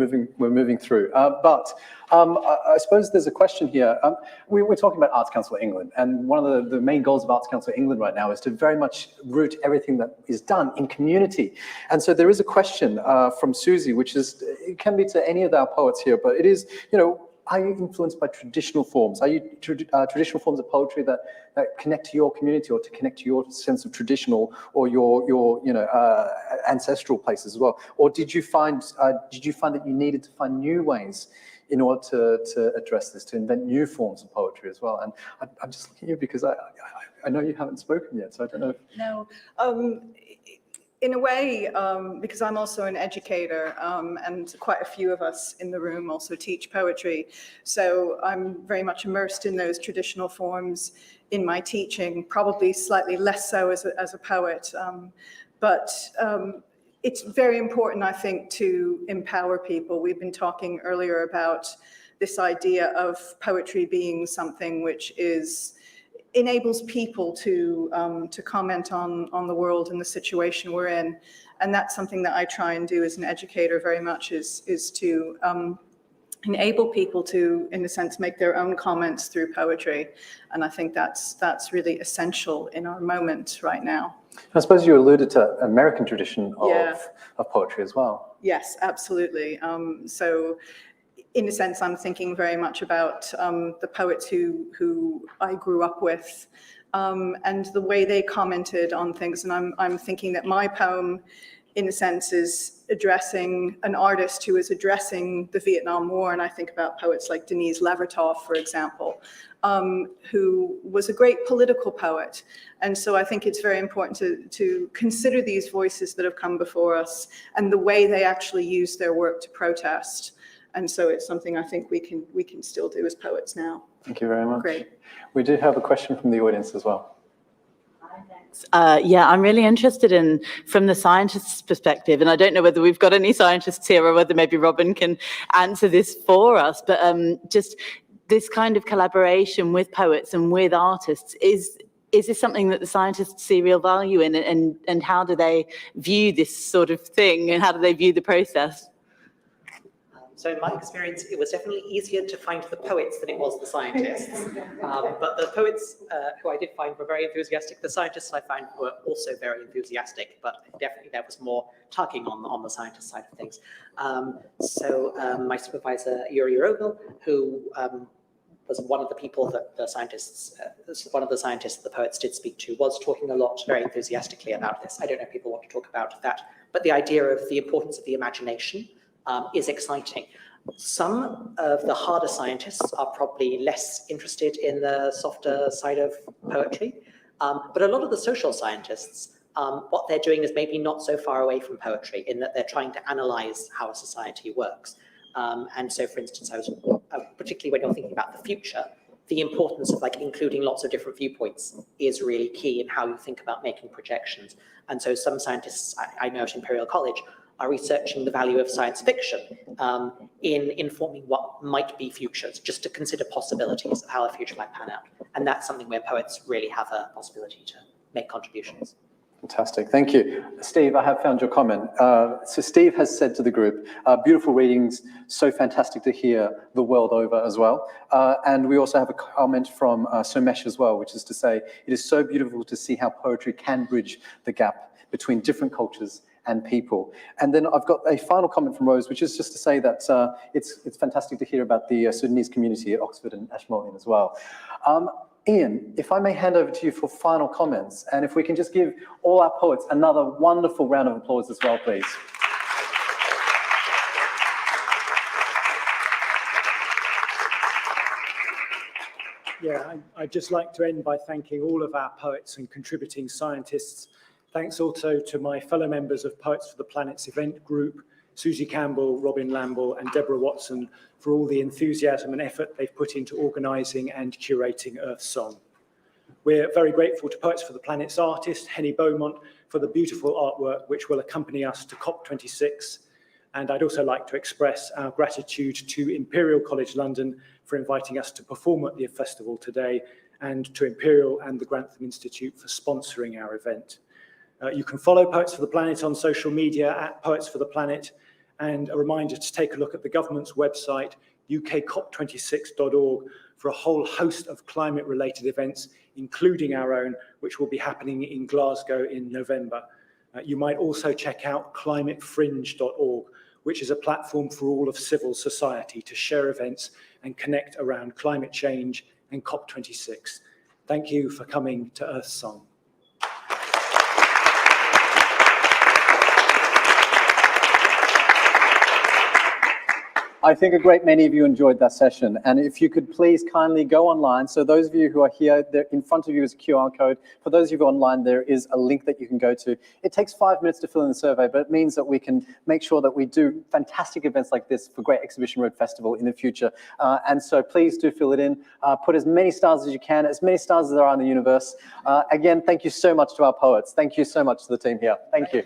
moving through. But I suppose there's a question here. We're talking about Arts Council England, and one of the main goals of Arts Council England right now is to very much root everything that is done in community. And so there is a question from Susie, which is, it can be to any of our poets here, but it is, are you influenced by traditional forms? Are you traditional forms of poetry that connect to your community or to connect to your sense of traditional or your ancestral places as well? Or did you find that you needed to find new ways in order to address this, to invent new forms of poetry as well? And I'm just looking at you because I know you haven't spoken yet, so I don't know. No. In a way, because I'm also an educator, and quite a few of us in the room also teach poetry, so I'm very much immersed in those traditional forms in my teaching, probably slightly less so as a poet. But it's very important, I think, to empower people. We've been talking earlier about this idea of poetry being something which enables people to comment on the world and the situation we're in. And that's something that I try and do as an educator very much, is to enable people to, in a sense, make their own comments through poetry. And I think that's really essential in our moment right now. I suppose you alluded to American tradition of poetry as well. Yes, absolutely. So in a sense, I'm thinking very much about the poets who I grew up with, and the way they commented on things. And I'm thinking that my poem, in a sense, is addressing an artist who is addressing the Vietnam War. And I think about poets like Denise Levertov, for example, who was a great political poet. And so I think it's very important to consider these voices that have come before us and the way they actually use their work to protest. And so it's something I think we can still do as poets now. Thank you very much. Great. We do have a question from the audience as well. Yeah, I'm really interested from the scientist's perspective, and I don't know whether we've got any scientists here or whether maybe Robin can answer this for us, but just this kind of collaboration with poets and with artists, is this something that the scientists see real value in, and how do they view this sort of thing, and how do they view the process? So in my experience, it was definitely easier to find the poets than it was the scientists. But the poets who I did find were very enthusiastic. The scientists I found were also very enthusiastic, but definitely there was more tugging on the scientist side of things. So my supervisor, Yuri Rogel, who was one of the people that the scientists the poets did speak to, was talking a lot very enthusiastically about this. I don't know if people want to talk about that, but the idea of the importance of the imagination is exciting. Some of the harder scientists are probably less interested in the softer side of poetry, but a lot of the social scientists, what they're doing is maybe not so far away from poetry, in that they're trying to analyze how a society works. And so, for instance, particularly when you're thinking about the future, the importance of including lots of different viewpoints is really key in how you think about making projections. And so some scientists I know at Imperial College are researching the value of science fiction in informing what might be futures, just to consider possibilities of how a future might pan out. And that's something where poets really have a possibility to make contributions. Fantastic, thank you. Steve, I have found your comment. So Steve has said to the group, beautiful readings, so fantastic to hear the world over as well. And we also have a comment from Somesh as well, which is to say, it is so beautiful to see how poetry can bridge the gap between different cultures and people. And then I've got a final comment from Rose, which is just to say that it's fantastic to hear about the Sudanese community at Oxford and Ashmolean as well. Ian, if I may hand over to you for final comments, and if we can just give all our poets another wonderful round of applause as well, please. Yeah, I'd just like to end by thanking all of our poets and contributing scientists. Thanks also to my fellow members of Poets for the Planet's event group, Susie Campbell, Robin Lamble, and Deborah Watson, for all the enthusiasm and effort they've put into organising and curating Earthsong. We're very grateful to Poets for the Planet's artist, Henny Beaumont, for the beautiful artwork which will accompany us to COP26. And I'd also like to express our gratitude to Imperial College London for inviting us to perform at the festival today, and to Imperial and the Grantham Institute for sponsoring our event. You can follow Poets for the Planet on social media at Poets for the Planet, and a reminder to take a look at the government's website, ukcop26.org, for a whole host of climate-related events, including our own, which will be happening in Glasgow in November. You might also check out climatefringe.org, which is a platform for all of civil society to share events and connect around climate change and COP26. Thank you for coming to Earthsong. I think a great many of you enjoyed that session, and if you could please kindly go online. So those of you who are here, there in front of you is a QR code. For those of you online, there is a link that you can go to. It takes 5 minutes to fill in the survey, but it means that we can make sure that we do fantastic events like this for Great Exhibition Road Festival in the future. And so please do fill it in. Put as many stars as you can, as many stars as there are in the universe. Again, thank you so much to our poets. Thank you so much to the team here. Thank you.